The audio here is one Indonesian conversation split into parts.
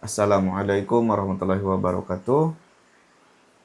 Assalamualaikum warahmatullahi wabarakatuh.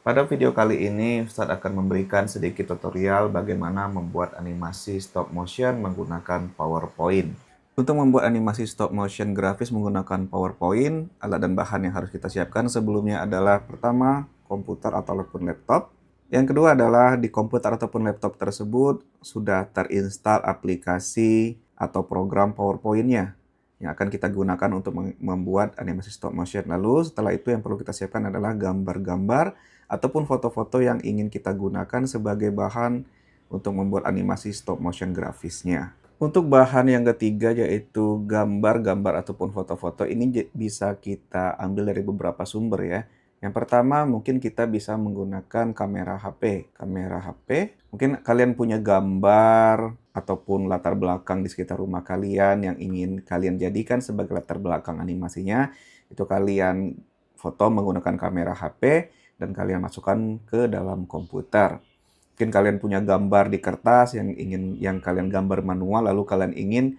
Pada video kali ini, Ustadz akan memberikan sedikit tutorial bagaimana membuat animasi stop motion menggunakan PowerPoint. Untuk membuat animasi stop motion grafis menggunakan PowerPoint, alat dan bahan yang harus kita siapkan sebelumnya adalah pertama, komputer ataupun laptop. Yang kedua adalah di komputer ataupun laptop tersebut sudah terinstall aplikasi atau program PowerPoint-nya yang akan kita gunakan untuk membuat animasi stop motion. Lalu setelah itu yang perlu kita siapkan adalah gambar-gambar ataupun foto-foto yang ingin kita gunakan sebagai bahan untuk membuat animasi stop motion grafisnya. Untuk bahan yang ketiga yaitu gambar-gambar ataupun foto-foto ini bisa kita ambil dari beberapa sumber ya. Yang pertama mungkin kita bisa menggunakan kamera HP. Kamera HP, mungkin kalian punya gambar ataupun latar belakang di sekitar rumah kalian yang ingin kalian jadikan sebagai latar belakang animasinya. Itu kalian foto menggunakan kamera HP dan kalian masukkan ke dalam komputer. Mungkin kalian punya gambar di kertas yang kalian gambar manual lalu kalian ingin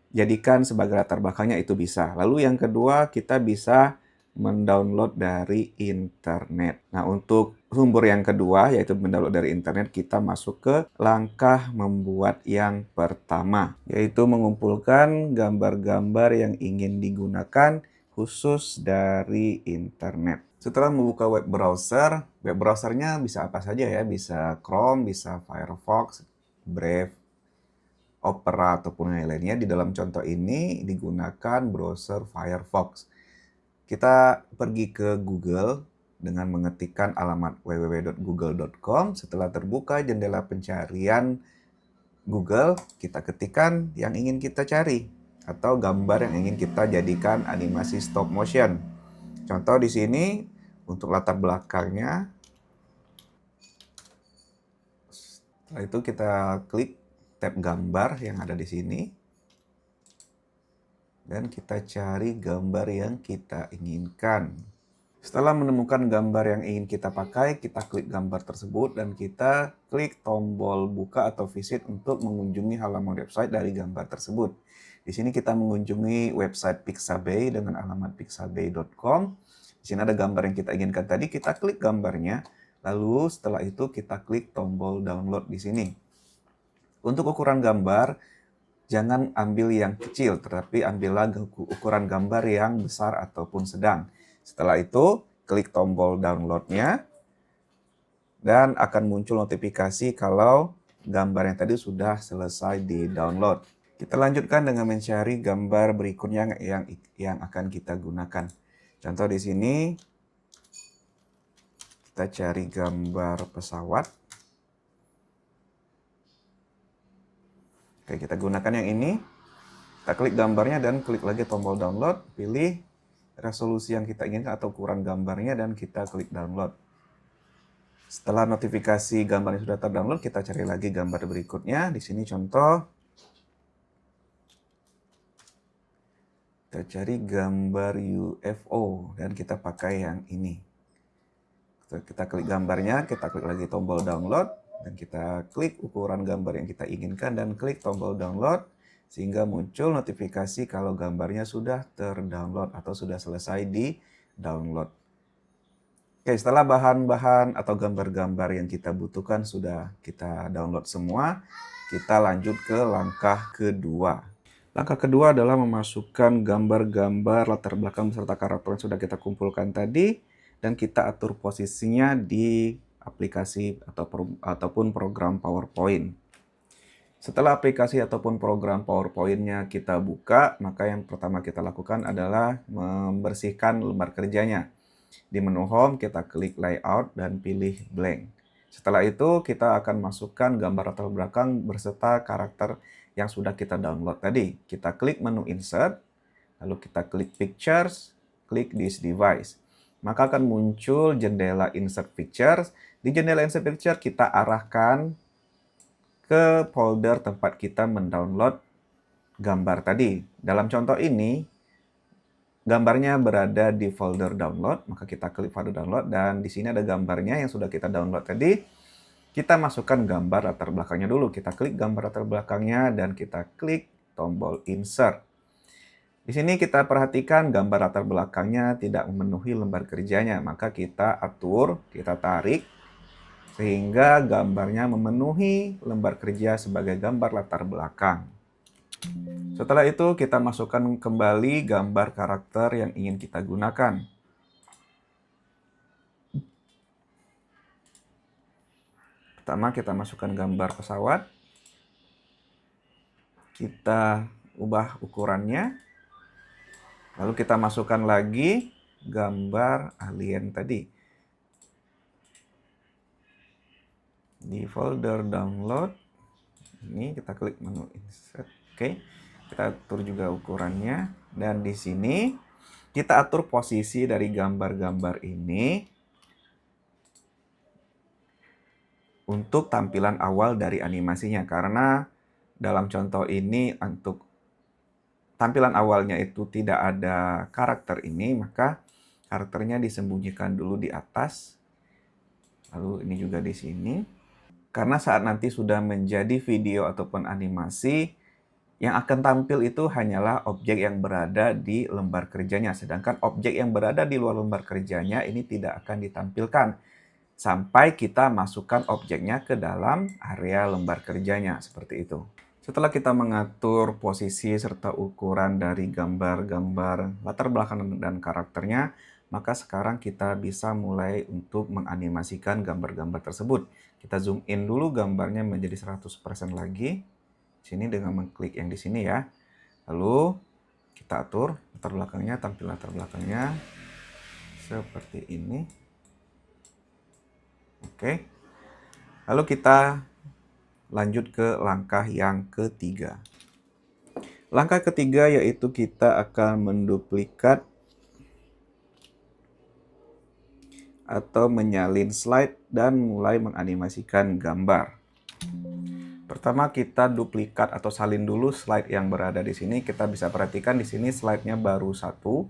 jadikan sebagai latar belakangnya, itu bisa. Lalu yang kedua, kita bisa mendownload dari internet. Nah, untuk sumber yang kedua yaitu mendownload dari internet, kita masuk ke langkah membuat yang pertama, yaitu mengumpulkan gambar-gambar yang ingin digunakan khusus dari internet. Setelah membuka web browsernya bisa apa saja ya, bisa Chrome, bisa Firefox, Brave, Opera, ataupun yang lainnya. Di dalam contoh ini digunakan browser Firefox. Kita pergi ke Google dengan mengetikkan alamat www.google.com. Setelah terbuka jendela pencarian Google, kita ketikkan yang ingin kita cari atau gambar yang ingin kita jadikan animasi stop motion. Contoh di sini untuk latar belakangnya. Setelah itu kita klik tab gambar yang ada di sini. Dan kita cari gambar yang kita inginkan. Setelah menemukan gambar yang ingin kita pakai, kita klik gambar tersebut dan kita klik tombol buka atau visit untuk mengunjungi halaman website dari gambar tersebut. Di sini kita mengunjungi website Pixabay dengan alamat pixabay.com. Di sini ada gambar yang kita inginkan tadi, kita klik gambarnya. Lalu setelah itu kita klik tombol download di sini. Untuk ukuran gambar, jangan ambil yang kecil, tetapi ambillah ukuran gambar yang besar ataupun sedang. Setelah itu, klik tombol download-nya, dan akan muncul notifikasi kalau gambar yang tadi sudah selesai di-download. Kita lanjutkan dengan mencari gambar berikutnya yang akan kita gunakan. Contoh di sini, kita cari gambar pesawat. Oke, kita gunakan yang ini. Kita klik gambarnya dan klik lagi tombol download, pilih resolusi yang kita inginkan atau ukuran gambarnya dan kita klik download. Setelah notifikasi gambarnya sudah terdownload, kita cari lagi gambar berikutnya. Di sini contoh, kita cari gambar UFO dan kita pakai yang ini. Kita klik gambarnya, kita klik lagi tombol download dan kita klik ukuran gambar yang kita inginkan dan klik tombol download. Sehingga muncul notifikasi kalau gambarnya sudah terdownload atau sudah selesai di-download. Oke, setelah bahan-bahan atau gambar-gambar yang kita butuhkan sudah kita download semua, kita lanjut ke langkah kedua. Langkah kedua adalah memasukkan gambar-gambar latar belakang beserta karakter yang sudah kita kumpulkan tadi, dan kita atur posisinya di aplikasi ataupun program PowerPoint. Setelah aplikasi ataupun program PowerPoint-nya kita buka, maka yang pertama kita lakukan adalah membersihkan lembar kerjanya. Di menu Home, kita klik Layout dan pilih Blank. Setelah itu, kita akan masukkan gambar latar belakang berserta karakter yang sudah kita download tadi. Kita klik menu Insert, lalu kita klik Pictures, klik This Device. Maka akan muncul jendela Insert Pictures. Di jendela Insert Picture, kita arahkan ke folder tempat kita mendownload gambar tadi. Dalam contoh ini, gambarnya berada di folder download, maka kita klik folder download dan di sini ada gambarnya yang sudah kita download tadi. Kita masukkan gambar latar belakangnya dulu. Kita klik gambar latar belakangnya dan kita klik tombol insert. Di sini kita perhatikan gambar latar belakangnya tidak memenuhi lembar kerjanya, maka kita atur, kita tarik, sehingga gambarnya memenuhi lembar kerja sebagai gambar latar belakang. Setelah itu kita masukkan kembali gambar karakter yang ingin kita gunakan. Pertama kita masukkan gambar pesawat. Kita ubah ukurannya. Lalu kita masukkan lagi gambar alien tadi. Di folder download, ini kita klik menu insert. Oke, kita atur juga ukurannya. Dan di sini kita atur posisi dari gambar-gambar ini untuk tampilan awal dari animasinya. Karena dalam contoh ini untuk tampilan awalnya itu tidak ada karakter ini, maka karakternya disembunyikan dulu di atas. Lalu ini juga di sini. Karena saat nanti sudah menjadi video ataupun animasi, yang akan tampil itu hanyalah objek yang berada di lembar kerjanya. Sedangkan objek yang berada di luar lembar kerjanya ini tidak akan ditampilkan sampai kita masukkan objeknya ke dalam area lembar kerjanya, seperti itu. Setelah kita mengatur posisi serta ukuran dari gambar-gambar latar belakang dan karakternya, maka sekarang kita bisa mulai untuk menganimasikan gambar-gambar tersebut. Kita zoom in dulu gambarnya menjadi 100% lagi. Sini dengan mengklik yang di sini ya. Lalu kita atur latar belakangnya, tampil latar belakangnya seperti ini. Oke. Lalu kita lanjut ke langkah yang ketiga. Langkah ketiga yaitu kita akan menduplikat atau menyalin slide dan mulai menganimasikan gambar. Pertama kita duplikat atau salin dulu slide yang berada di sini. Kita bisa perhatikan di sini slide-nya baru satu.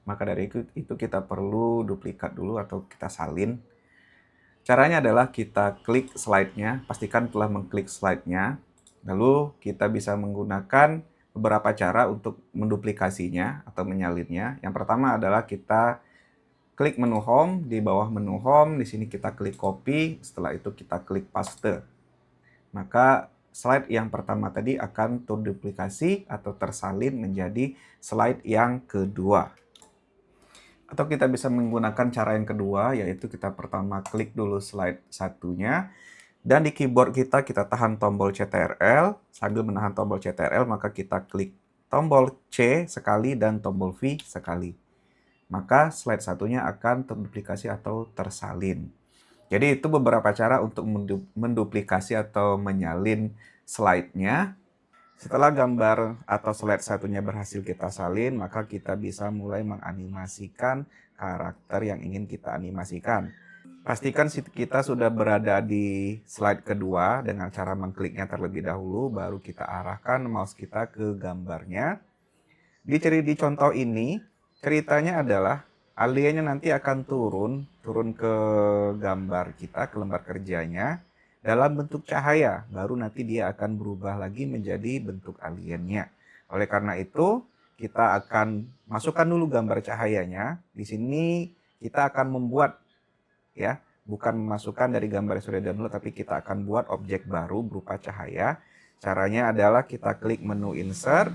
Maka dari itu kita perlu duplikat dulu atau kita salin. Caranya adalah kita klik slide-nya, pastikan telah mengklik slide-nya. Lalu kita bisa menggunakan beberapa cara untuk menduplikasinya atau menyalinnya. Yang pertama adalah kita klik menu home, di bawah menu home, di sini kita klik copy, setelah itu kita klik paste. Maka slide yang pertama tadi akan terduplikasi atau tersalin menjadi slide yang kedua. Atau kita bisa menggunakan cara yang kedua, yaitu kita pertama klik dulu slide satunya. Dan di keyboard kita tahan tombol CTRL. Sambil menahan tombol CTRL, maka kita klik tombol C sekali dan tombol V sekali. Maka slide satunya akan terduplikasi atau tersalin. Jadi itu beberapa cara untuk menduplikasi atau menyalin slide-nya. Setelah gambar atau slide satunya berhasil kita salin, maka kita bisa mulai menganimasikan karakter yang ingin kita animasikan. Pastikan kita sudah berada di slide kedua dengan cara mengkliknya terlebih dahulu, baru kita arahkan mouse kita ke gambarnya. Di contoh ini, ceritanya adalah aliennya nanti akan turun ke gambar kita, ke lembar kerjanya, dalam bentuk cahaya, baru nanti dia akan berubah lagi menjadi bentuk aliennya. Oleh karena itu, kita akan masukkan dulu gambar cahayanya. Di sini kita akan membuat, ya, bukan memasukkan dari gambar yang sudah download, tapi kita akan buat objek baru berupa cahaya. Caranya adalah kita klik menu insert,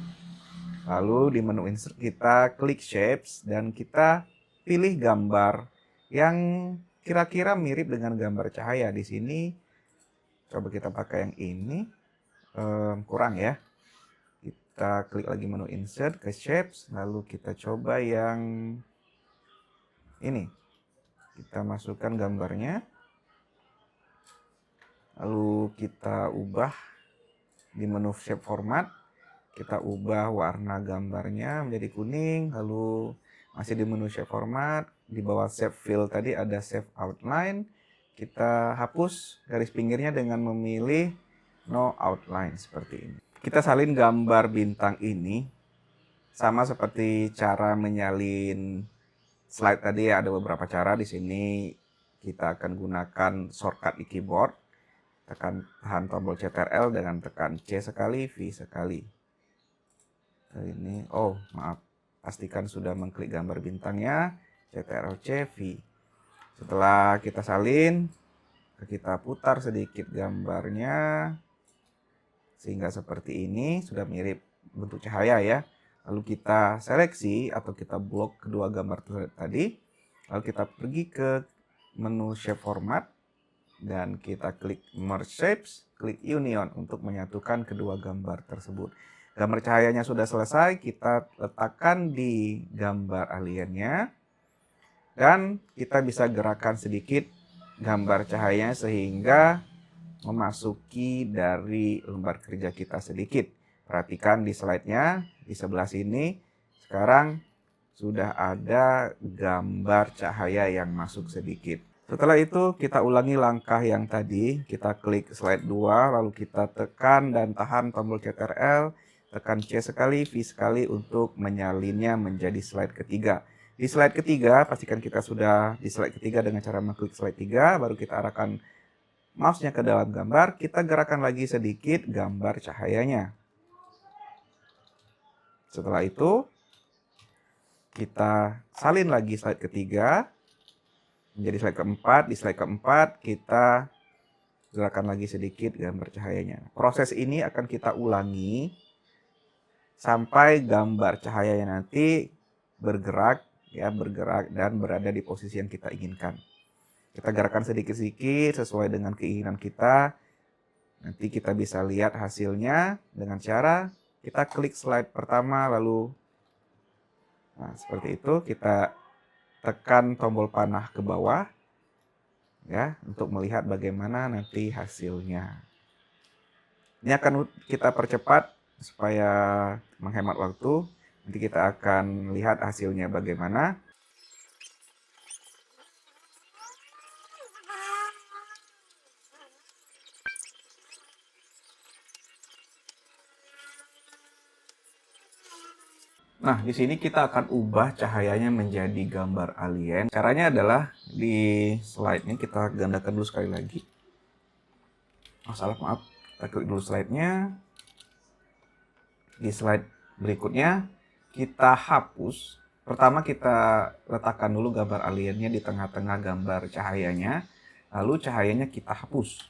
lalu di menu insert kita klik shapes, dan kita pilih gambar yang kira-kira mirip dengan gambar cahaya. Di sini coba kita pakai yang ini, kurang ya. Kita klik lagi menu insert ke shapes, lalu kita coba yang ini. Kita masukkan gambarnya, lalu kita ubah di menu shape format. Kita ubah warna gambarnya menjadi kuning, lalu masih di menu shape format. Di bawah shape fill tadi ada shape outline. Kita hapus garis pinggirnya dengan memilih no outline seperti ini. Kita salin gambar bintang ini sama seperti cara menyalin slide tadi, ada beberapa cara. Di sini kita akan gunakan shortcut di keyboard. Tekan tahan tombol CTRL dengan tekan C sekali, V sekali. Ini, oh maaf, pastikan sudah mengklik gambar bintangnya, Ctrl+C, V. Setelah kita salin, kita putar sedikit gambarnya, sehingga seperti ini, sudah mirip bentuk cahaya ya. Lalu kita seleksi atau kita blok kedua gambar tadi, lalu kita pergi ke menu Shape Format, dan kita klik Merge Shapes, klik Union untuk menyatukan kedua gambar tersebut. Gambar cahayanya sudah selesai, kita letakkan di gambar aliennya, dan kita bisa gerakan sedikit gambar cahayanya sehingga memasuki dari lembar kerja kita sedikit. Perhatikan di slide-nya, di sebelah sini, sekarang sudah ada gambar cahaya yang masuk sedikit. Setelah itu kita ulangi langkah yang tadi, kita klik slide 2, lalu kita tekan dan tahan tombol Ctrl, tekan C sekali, V sekali untuk menyalinnya menjadi slide ketiga. Di slide ketiga, pastikan kita sudah di slide ketiga dengan cara mengklik slide 3, baru kita arahkan mouse-nya ke dalam gambar, kita gerakan lagi sedikit gambar cahayanya. Setelah itu, kita salin lagi slide ketiga, menjadi slide keempat. Di slide keempat, kita gerakan lagi sedikit gambar cahayanya. Proses ini akan kita ulangi sampai gambar cahayanya nanti bergerak dan berada di posisi yang kita inginkan. Kita gerakan sedikit-sedikit sesuai dengan keinginan kita. Nanti kita bisa lihat hasilnya dengan cara kita klik slide pertama, lalu seperti itu, kita tekan tombol panah ke bawah ya untuk melihat bagaimana nanti hasilnya. Ini akan kita percepat supaya menghemat waktu. Nanti kita akan lihat hasilnya bagaimana. Nah, di sini kita akan ubah cahayanya menjadi gambar alien. Caranya adalah di slide-nya kita gandakan dulu sekali lagi. Oh, salah, maaf. Kita klik dulu slide-nya. Di slide berikutnya kita hapus. Pertama kita letakkan dulu gambar aliennya di tengah-tengah gambar cahayanya. Lalu cahayanya kita hapus.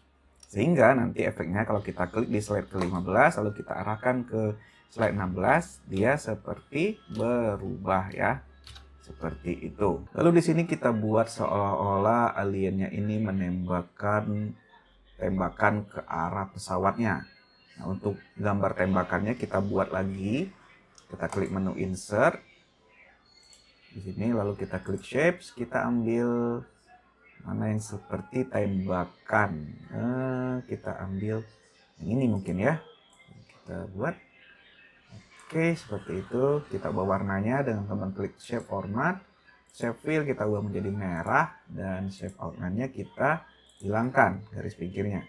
Sehingga nanti efeknya kalau kita klik di slide ke-15 lalu kita arahkan ke slide 16, dia seperti berubah ya. Seperti itu. Lalu di sini kita buat seolah-olah aliennya ini menembakkan tembakan ke arah pesawatnya. Nah, untuk gambar tembakannya kita buat lagi. Kita klik menu Insert. Di sini lalu kita klik Shapes, kita ambil mana yang seperti tembakan. Kita ambil yang ini mungkin ya. Kita buat. Oke, seperti itu. Kita ubah warnanya dengan teman klik Shape Format. Shape Fill kita ubah menjadi merah. Dan Shape Outline-nya kita hilangkan garis pinggirnya.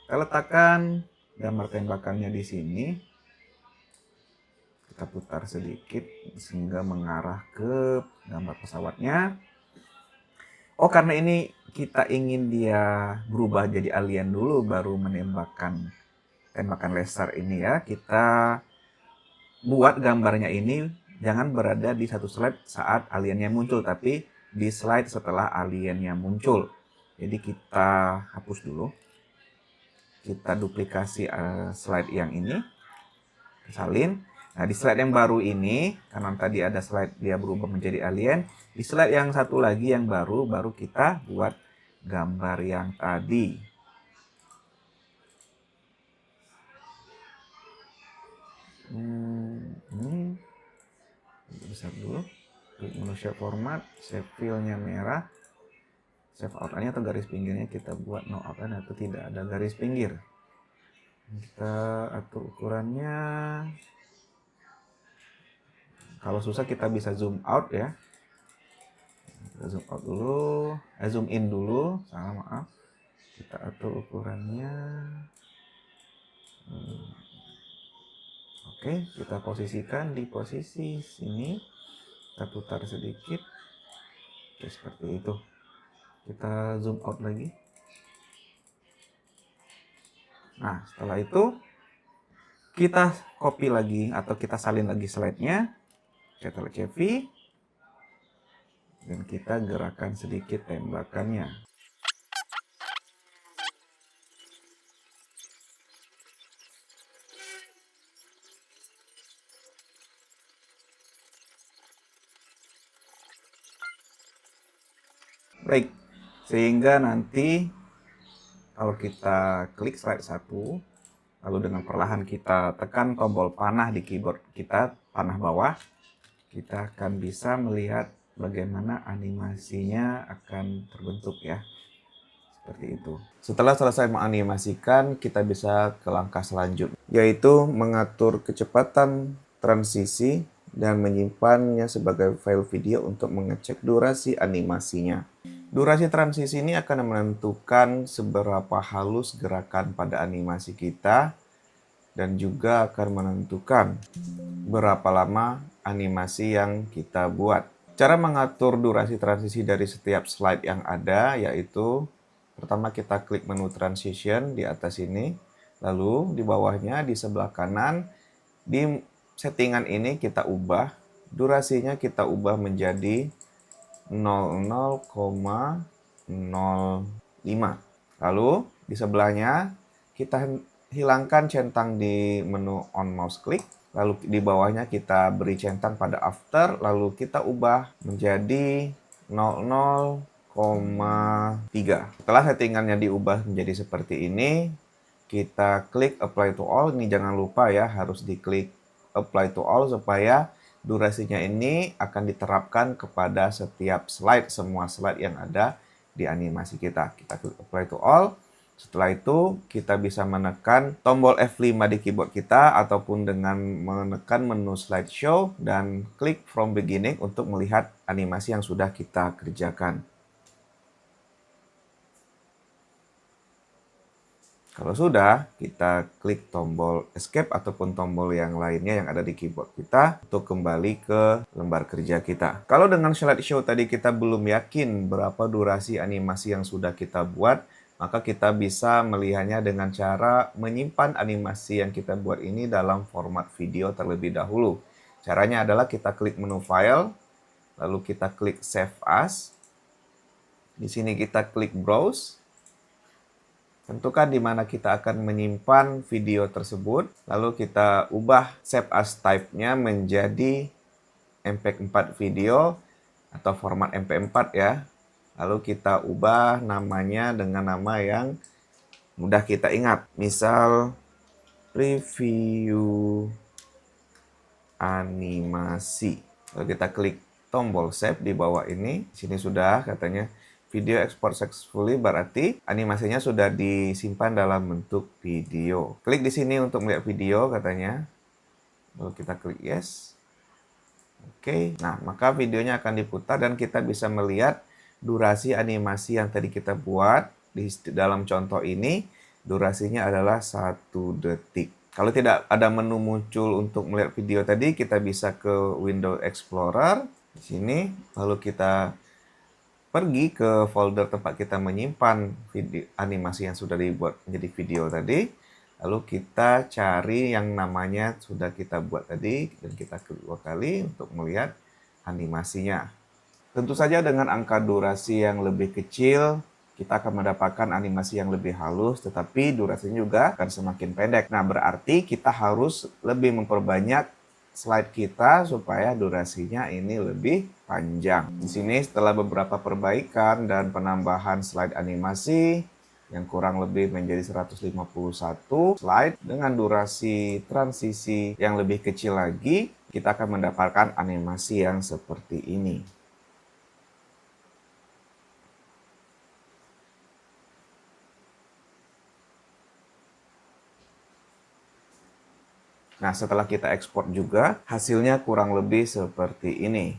Kita letakkan gambar tembakannya di sini. Kita putar sedikit sehingga mengarah ke gambar pesawatnya. Oh, karena ini kita ingin dia berubah jadi alien dulu baru menembakkan tembakan laser ini ya. Kita buat gambarnya ini jangan berada di satu slide saat aliennya muncul, tapi di slide setelah aliennya muncul. Jadi kita hapus dulu. Kita duplikasi slide yang ini, salin. Nah, di slide yang baru ini, karena tadi ada slide dia berubah menjadi alien, di slide yang satu lagi yang baru kita buat gambar yang tadi. Ini besar dulu. Klik menu Shape Format, Shape Fill-nya merah. Shape outline atau garis pinggirnya kita buat no outline atau tidak ada garis pinggir. Kita atur ukurannya. Kalau susah kita bisa zoom out ya. Kita zoom out dulu, zoom in dulu, salah maaf. Kita atur ukurannya. Oke, kita posisikan di posisi sini. Kita putar sedikit. Oke, seperti itu. Kita zoom out lagi. Nah, setelah itu Kita copy lagi atau kita salin lagi slide-nya, Ctrl+C+V, dan kita gerakkan sedikit tembakannya. Baik, sehingga nanti kalau kita klik slide 1, lalu dengan perlahan kita tekan tombol panah di keyboard kita, panah bawah, kita akan bisa melihat bagaimana animasinya akan terbentuk ya. Seperti itu. Setelah selesai menganimasikan, kita bisa ke langkah selanjutnya, yaitu mengatur kecepatan transisi dan menyimpannya sebagai file video untuk mengecek durasi animasinya. Durasi transisi ini akan menentukan seberapa halus gerakan pada animasi kita dan juga akan menentukan berapa lama animasi yang kita buat. Cara mengatur durasi transisi dari setiap slide yang ada yaitu pertama kita klik menu transition di atas ini, lalu di bawahnya di sebelah kanan di settingan ini kita ubah durasinya, kita ubah menjadi 00,05. Lalu di sebelahnya kita hilangkan centang di menu on mouse click, lalu di bawahnya kita beri centang pada after, lalu kita ubah menjadi 00,3. Setelah settingannya diubah menjadi seperti ini, kita klik apply to all. Ini jangan lupa ya, harus diklik apply to all supaya durasinya ini akan diterapkan kepada setiap slide, semua slide yang ada di animasi kita. Kita klik apply to all. Setelah itu kita bisa menekan tombol F5 di keyboard kita ataupun dengan menekan menu slideshow dan klik from beginning untuk melihat animasi yang sudah kita kerjakan. Kalau sudah, kita klik tombol escape ataupun tombol yang lainnya yang ada di keyboard kita untuk kembali ke lembar kerja kita. Kalau dengan slideshow tadi kita belum yakin berapa durasi animasi yang sudah kita buat, maka kita bisa melihatnya dengan cara menyimpan animasi yang kita buat ini dalam format video terlebih dahulu. Caranya adalah kita klik menu file, lalu kita klik save as. Di sini kita klik browse. Tentukan di mana kita akan menyimpan video tersebut, lalu kita ubah save as type-nya menjadi MP4 video atau format MP4 ya. Lalu kita ubah namanya dengan nama yang mudah kita ingat. Misal preview animasi. Lalu kita klik tombol save di bawah ini. Di sini sudah katanya video export successfully, berarti animasinya sudah disimpan dalam bentuk video. Klik di sini untuk melihat video katanya. Lalu kita klik yes. Oke, nah maka videonya akan diputar dan kita bisa melihat durasi animasi yang tadi kita buat. Di dalam contoh ini durasinya adalah 1 detik. Kalau tidak ada menu muncul untuk melihat video tadi, kita bisa ke Windows Explorer di sini, lalu kita pergi ke folder tempat kita menyimpan video animasi yang sudah dibuat menjadi video tadi. Lalu kita cari yang namanya sudah kita buat tadi dan kita klik 2 kali untuk melihat animasinya. Tentu saja dengan angka durasi yang lebih kecil, kita akan mendapatkan animasi yang lebih halus, tetapi durasinya juga akan semakin pendek. Nah, berarti kita harus lebih memperbanyak slide kita supaya durasinya ini lebih panjang. Di sini setelah beberapa perbaikan dan penambahan slide animasi yang kurang lebih menjadi 151 slide dengan durasi transisi yang lebih kecil lagi, kita akan mendapatkan animasi yang seperti ini. Nah, setelah kita ekspor juga, hasilnya kurang lebih seperti ini.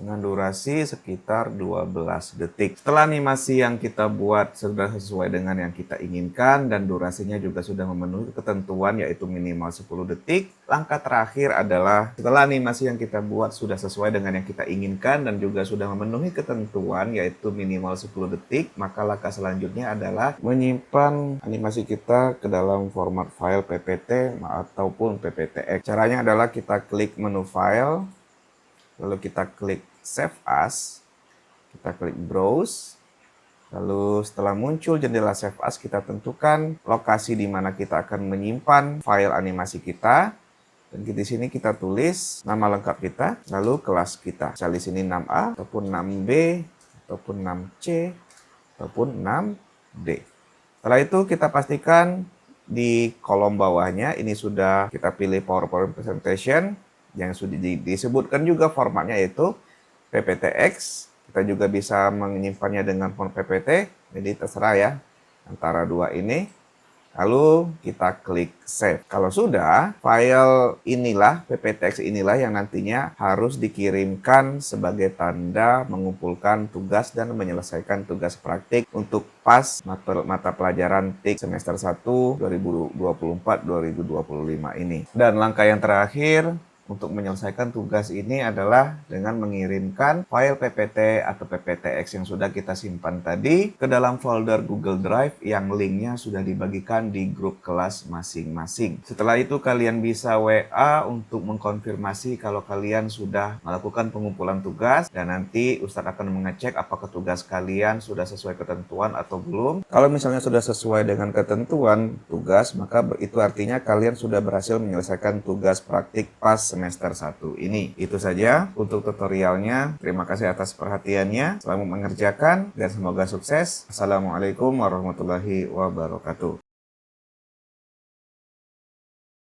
dengan durasi sekitar 12 detik. Setelah animasi yang kita buat sudah sesuai dengan yang kita inginkan dan durasinya juga sudah memenuhi ketentuan yaitu minimal 10 detik, langkah terakhir adalah setelah animasi yang kita buat sudah sesuai dengan yang kita inginkan dan juga sudah memenuhi ketentuan yaitu minimal 10 detik, maka langkah selanjutnya adalah menyimpan animasi kita ke dalam format file PPT ataupun PPTX. Caranya adalah kita klik menu file, lalu kita klik Save As, kita klik Browse, lalu setelah muncul jendela Save As, kita tentukan lokasi di mana kita akan menyimpan file animasi kita. Dan di sini kita tulis nama lengkap kita, lalu kelas kita. Misal di sini 6A, ataupun 6B, ataupun 6C, ataupun 6D. Setelah itu kita pastikan di kolom bawahnya ini sudah kita pilih PowerPoint Presentation, yang sudah disebutkan juga formatnya yaitu PPTX. Kita juga bisa menyimpannya dengan font PPT, jadi terserah ya antara dua ini. Lalu kita klik save. Kalau sudah, file inilah, PPTX inilah yang nantinya harus dikirimkan sebagai tanda mengumpulkan tugas dan menyelesaikan tugas praktik untuk PAS mata pelajaran TIK semester 1 2024-2025 ini. Dan langkah yang terakhir untuk menyelesaikan tugas ini adalah dengan mengirimkan file PPT atau PPTX yang sudah kita simpan tadi ke dalam folder Google Drive yang linknya sudah dibagikan di grup kelas masing-masing. Setelah itu kalian bisa WA untuk mengkonfirmasi kalau kalian sudah melakukan pengumpulan tugas dan nanti Ustadz akan mengecek apakah tugas kalian sudah sesuai ketentuan atau belum. Kalau misalnya sudah sesuai dengan ketentuan tugas, maka itu artinya kalian sudah berhasil menyelesaikan tugas praktik PAS semester 1 ini. Itu saja untuk tutorialnya. Terima kasih atas perhatiannya. Selamat mengerjakan dan semoga sukses. Assalamualaikum warahmatullahi wabarakatuh.